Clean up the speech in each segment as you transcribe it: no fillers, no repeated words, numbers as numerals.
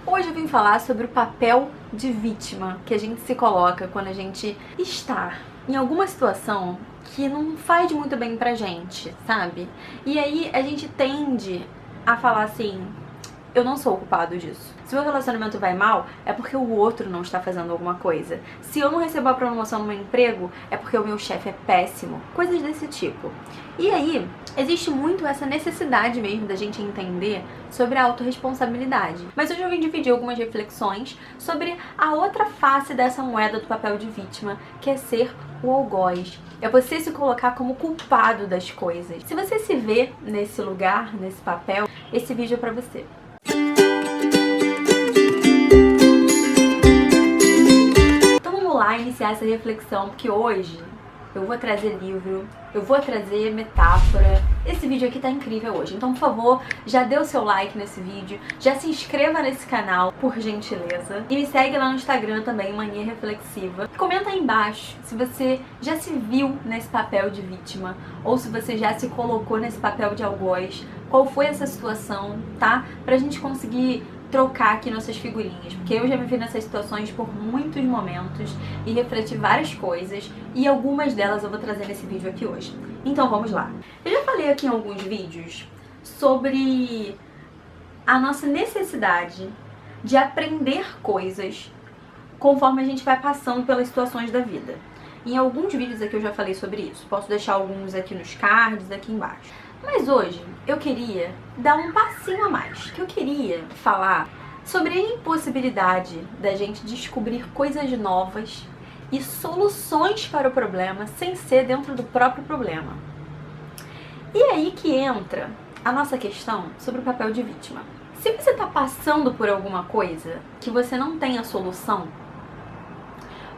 Hoje eu vim falar sobre o papel de vítima que a gente se coloca quando a gente está em alguma situação que não faz muito bem pra gente, sabe? E aí a gente tende a falar assim: eu não sou o culpado disso. Se o meu relacionamento vai mal, é porque o outro não está fazendo alguma coisa. Se eu não recebo a promoção no meu emprego, é porque o meu chefe é péssimo. Coisas desse tipo. E aí, existe muito essa necessidade mesmo da gente entender sobre a autorresponsabilidade. Mas hoje eu vim dividir algumas reflexões sobre a outra face dessa moeda do papel de vítima, que é ser o algoz. É você se colocar como culpado das coisas. Se você se vê nesse lugar, nesse papel, esse vídeo é pra você. Então vamos lá iniciar essa reflexão, porque hoje eu vou trazer livro, eu vou trazer metáfora. Esse vídeo aqui tá incrível hoje, então por favor, já dê o seu like nesse vídeo, já se inscreva nesse canal, por gentileza, e me segue lá no Instagram também, Mania Reflexiva. Comenta aí embaixo se você já se viu nesse papel de vítima, ou se você já se colocou nesse papel de algoz, qual foi essa situação, tá? Pra gente conseguir trocar aqui nossas figurinhas, porque eu já me vi nessas situações por muitos momentos e refleti várias coisas, e algumas delas eu vou trazer nesse vídeo aqui hoje. Então vamos lá. Eu já falei aqui em alguns vídeos sobre a nossa necessidade de aprender coisas conforme a gente vai passando pelas situações da vida. Em alguns vídeos aqui eu já falei sobre isso, posso deixar alguns aqui nos cards, aqui embaixo. Mas hoje eu queria dar um passinho a mais, que eu queria falar sobre a impossibilidade da gente descobrir coisas novas e soluções para o problema sem ser dentro do próprio problema. E é aí que entra a nossa questão sobre o papel de vítima. Se você está passando por alguma coisa que você não tem a solução,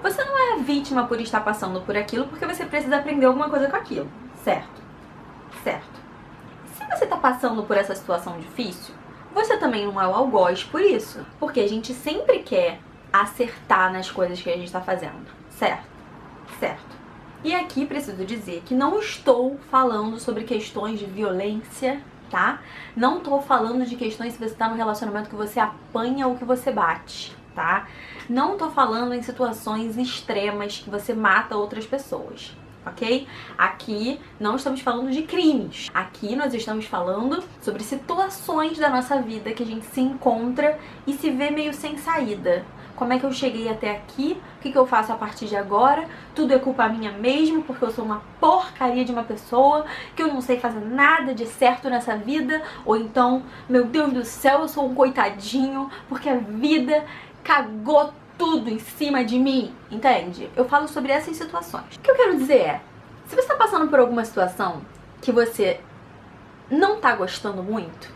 você não é vítima por estar passando por aquilo porque você precisa aprender alguma coisa com aquilo, certo? Certo. Se você está passando por essa situação difícil, você também não é o algoz por isso. Porque a gente sempre quer acertar nas coisas que a gente está fazendo, certo? Certo. E aqui preciso dizer que não estou falando sobre questões de violência, tá? Não estou falando de questões se você está num relacionamento que você apanha ou que você bate, tá? Não estou falando em situações extremas que você mata outras pessoas. Ok? Aqui não estamos falando de crimes. Aqui nós estamos falando sobre situações da nossa vida que a gente se encontra e se vê meio sem saída. Como é que eu cheguei até aqui? O que eu faço a partir de agora? Tudo é culpa minha mesmo, porque eu sou uma porcaria de uma pessoa, que eu não sei fazer nada de certo nessa vida. Ou então, meu Deus do céu, eu sou um coitadinho, porque a vida cagou tudo em cima de mim, entende? Eu falo sobre essas situações. O que eu quero dizer é, se você está passando por alguma situação que você não tá gostando muito,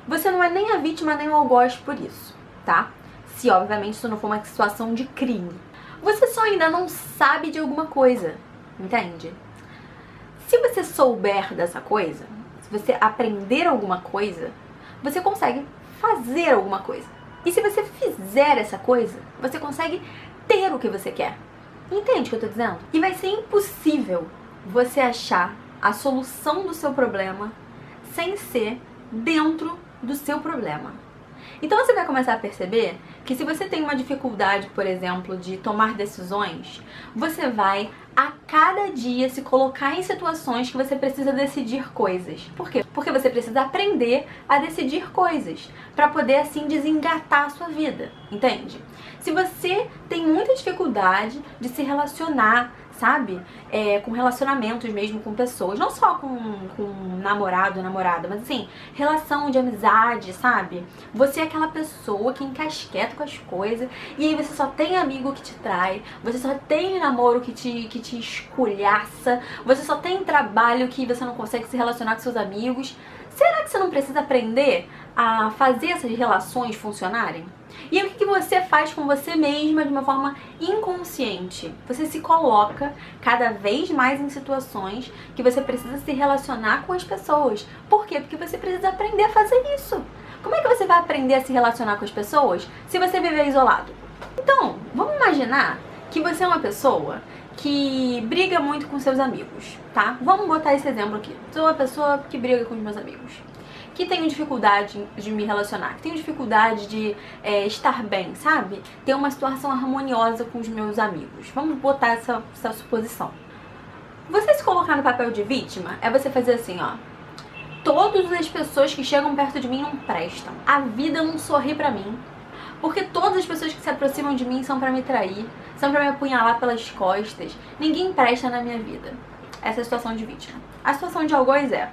você não é nem a vítima nem o algoz por isso, tá? Se obviamente isso não for uma situação de crime. Você só ainda não sabe de alguma coisa, entende? Se você souber dessa coisa, se você aprender alguma coisa, você consegue fazer alguma coisa. E se você fizer essa coisa, você consegue ter o que você quer. Entende o que eu tô dizendo? E vai ser impossível você achar a solução do seu problema sem ser dentro do seu problema. Então você vai começar a perceber que se você tem uma dificuldade, por exemplo, de tomar decisões, você vai a cada dia se colocar em situações que você precisa decidir coisas. Por quê? Porque você precisa aprender a decidir coisas para poder assim desengatar a sua vida, entende? Se você tem muita dificuldade de se relacionar, sabe? Com relacionamentos mesmo com pessoas, não só com namorado, namorada, mas assim, relação de amizade, sabe? Você é aquela pessoa que encasqueta com as coisas e aí você só tem amigo que te trai, você só tem namoro que te esculhaça, você só tem trabalho que você não consegue se relacionar com seus amigos. Será que você não precisa aprender a fazer essas relações funcionarem? E aí, o que você faz com você mesma de uma forma inconsciente? Você se coloca cada vez mais em situações que você precisa se relacionar com as pessoas. Por quê? Porque você precisa aprender a fazer isso. Como é que você vai aprender a se relacionar com as pessoas se você viver isolado? Então, vamos imaginar que você é uma pessoa que briga muito com seus amigos, tá? Vamos botar esse exemplo aqui. Sou uma pessoa que briga com os meus amigos. que tenho dificuldade de me relacionar, que tenho dificuldade de estar bem, sabe? Ter uma situação harmoniosa com os meus amigos. Vamos botar essa suposição. Você se colocar no papel de vítima é você fazer assim, ó. Todas as pessoas que chegam perto de mim não prestam. A vida não sorri pra mim. Porque todas as pessoas que se aproximam de mim são pra me trair, são pra me apunhalar pelas costas. Ninguém presta na minha vida. Essa é a situação de vítima. A situação de algoz é: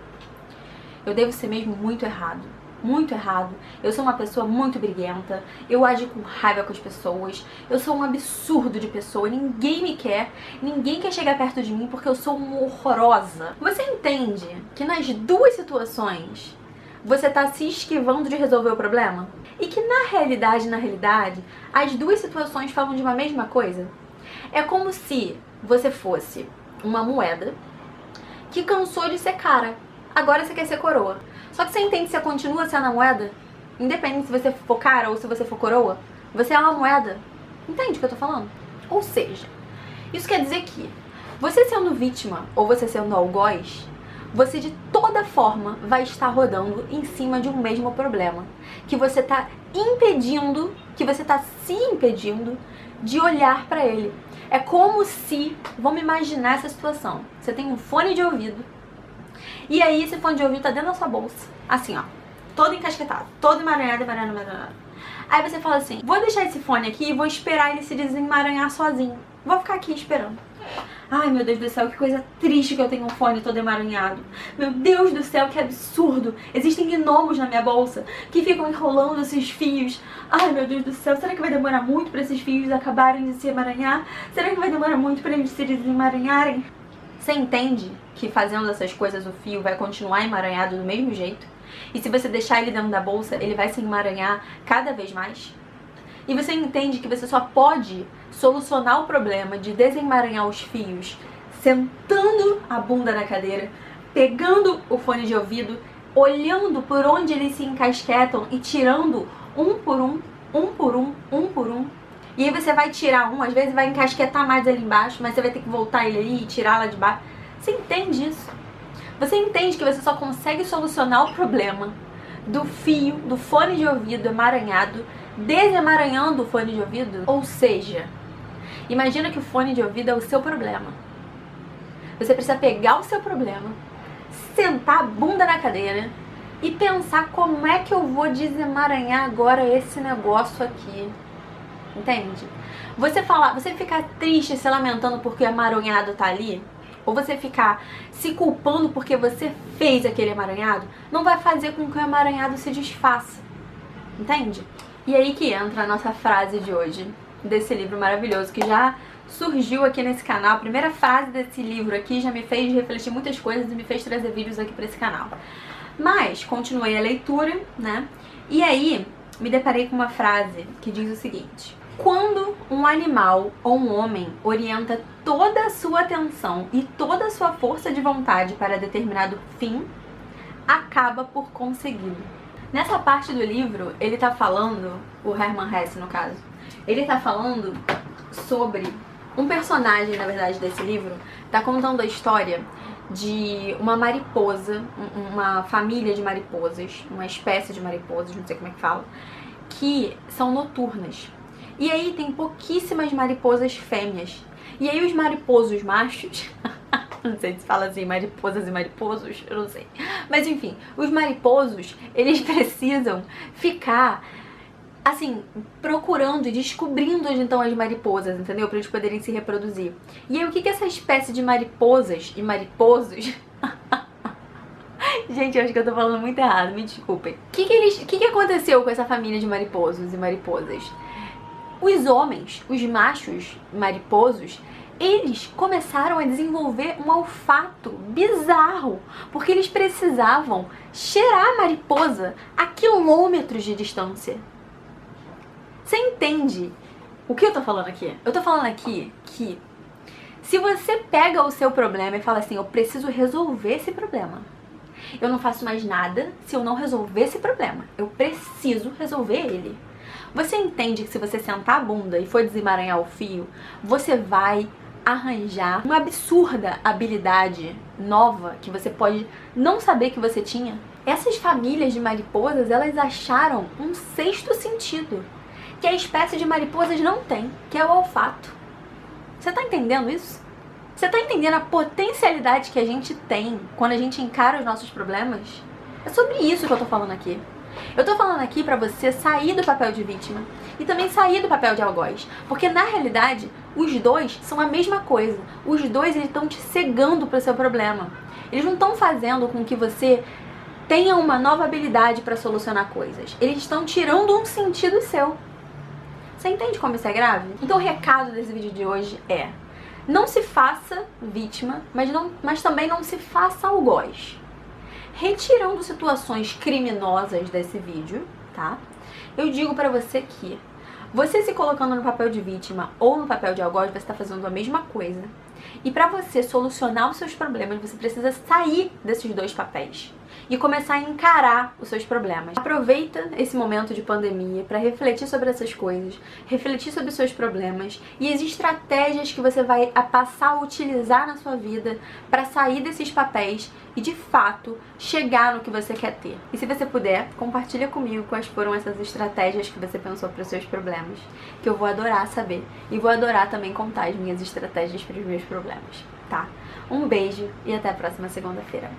eu devo ser mesmo muito errado. Muito errado. Eu sou uma pessoa muito briguenta. Eu ajo com raiva com as pessoas. Eu sou um absurdo de pessoa. Ninguém me quer. Ninguém quer chegar perto de mim porque eu sou uma horrorosa. Você entende que nas duas situações você tá se esquivando de resolver o problema? E que na realidade, as duas situações falam de uma mesma coisa? É como se você fosse uma moeda que cansou de ser cara. Agora você quer ser coroa. Só que você entende que você continua sendo a moeda? Independente se você for cara ou se você for coroa, você é uma moeda. Entende o que eu tô falando? Ou seja, isso quer dizer que você sendo vítima ou você sendo algoz, você de toda forma vai estar rodando em cima de um mesmo problema. Que você tá impedindo, que você tá se impedindo de olhar pra ele. É como se, vamos imaginar essa situação. Você tem um fone de ouvido. E aí esse fone de ouvido tá dentro da sua bolsa, assim ó, todo encasquetado, todo emaranhado. Aí você fala assim: vou deixar esse fone aqui e vou esperar ele se desemaranhar sozinho. Vou ficar aqui esperando. Ai, meu Deus do céu, que coisa triste que eu tenho um fone todo emaranhado. Meu Deus do céu, que absurdo. Existem gnomos na minha bolsa que ficam enrolando esses fios. Ai, meu Deus do céu, será que vai demorar muito pra esses fios acabarem de se emaranhar? Será que vai demorar muito pra eles se desemaranharem? Você entende que fazendo essas coisas o fio vai continuar emaranhado do mesmo jeito? E se você deixar ele dentro da bolsa, ele vai se emaranhar cada vez mais? E você entende que você só pode solucionar o problema de desemaranhar os fios sentando a bunda na cadeira, pegando o fone de ouvido, olhando por onde eles se encasquetam e tirando um por um. E aí você vai tirar um, às vezes vai encasquetar mais ali embaixo, mas você vai ter que voltar ele ali e tirar lá de baixo. Você entende isso? Você entende que você só consegue solucionar o problema do fio, do fone de ouvido emaranhado, desemaranhando o fone de ouvido? Ou seja, imagina que o fone de ouvido é o seu problema. Você precisa pegar o seu problema, sentar a bunda na cadeira e pensar: como é que eu vou desemaranhar agora esse negócio aqui? Entende? Você ficar triste, se lamentando porque o emaranhado tá ali, ou você ficar se culpando porque você fez aquele emaranhado, não vai fazer com que o emaranhado se desfaça. Entende? E aí que entra a nossa frase de hoje, desse livro maravilhoso, que já surgiu aqui nesse canal. A primeira frase desse livro aqui já me fez refletir muitas coisas e me fez trazer vídeos aqui pra esse canal. Mas continuei a leitura, né? E aí me deparei com uma frase que diz o seguinte: quando um animal ou um homem orienta toda a sua atenção e toda a sua força de vontade para determinado fim, acaba por consegui-lo. Nessa parte do livro, ele tá falando, o Hermann Hesse no caso, ele tá falando sobre um personagem, na verdade, desse livro, tá contando a história de uma mariposa, uma família de mariposas, uma espécie de mariposas, não sei como é que fala, que são noturnas. E aí tem pouquíssimas mariposas fêmeas. E aí os mariposos machos, não sei se fala assim, mariposas e mariposos, eu não sei. Mas enfim, os mariposos, eles precisam ficar, assim, procurando e descobrindo onde estão as mariposas, entendeu? Pra eles poderem se reproduzir. E aí o que essa espécie de mariposas e mariposos... Gente, eu acho que eu tô falando muito errado, me desculpem. O que aconteceu com essa família de mariposos e mariposas? Os homens, os machos mariposos, eles começaram a desenvolver um olfato bizarro, porque eles precisavam cheirar a mariposa a quilômetros de distância. Você entende o que eu tô falando aqui? Eu tô falando aqui que se você pega o seu problema e fala assim: eu preciso resolver esse problema, eu não faço mais nada se eu não resolver esse problema, eu preciso resolver ele. Você entende que se você sentar a bunda e for desemaranhar o fio, você vai arranjar uma absurda habilidade nova que você pode não saber que você tinha? Essas famílias de mariposas, elas acharam um sexto sentido, que a espécie de mariposas não tem, que é o olfato. Você tá entendendo isso? Você tá entendendo a potencialidade que a gente tem quando a gente encara os nossos problemas? É sobre isso que eu tô falando aqui. Eu tô falando aqui pra você sair do papel de vítima e também sair do papel de algoz, porque na realidade os dois são a mesma coisa. Os dois estão te cegando pro seu problema. Eles não estão fazendo com que você tenha uma nova habilidade para solucionar coisas. Eles estão tirando um sentido seu. Você entende como isso é grave? Então o recado desse vídeo de hoje é: não se faça vítima, mas também não se faça algoz. Retirando situações criminosas desse vídeo, tá? Eu digo pra você que você se colocando no papel de vítima ou no papel de algoz, você está fazendo a mesma coisa. E pra você solucionar os seus problemas, você precisa sair desses dois papéis e começar a encarar os seus problemas. Aproveita esse momento de pandemia para refletir sobre essas coisas, refletir sobre os seus problemas e as estratégias que você vai passar a utilizar na sua vida para sair desses papéis e, de fato, chegar no que você quer ter. E se você puder, compartilha comigo quais foram essas estratégias que você pensou para os seus problemas, que eu vou adorar saber. E vou adorar também contar as minhas estratégias para os meus problemas, tá? Um beijo e até a próxima segunda-feira.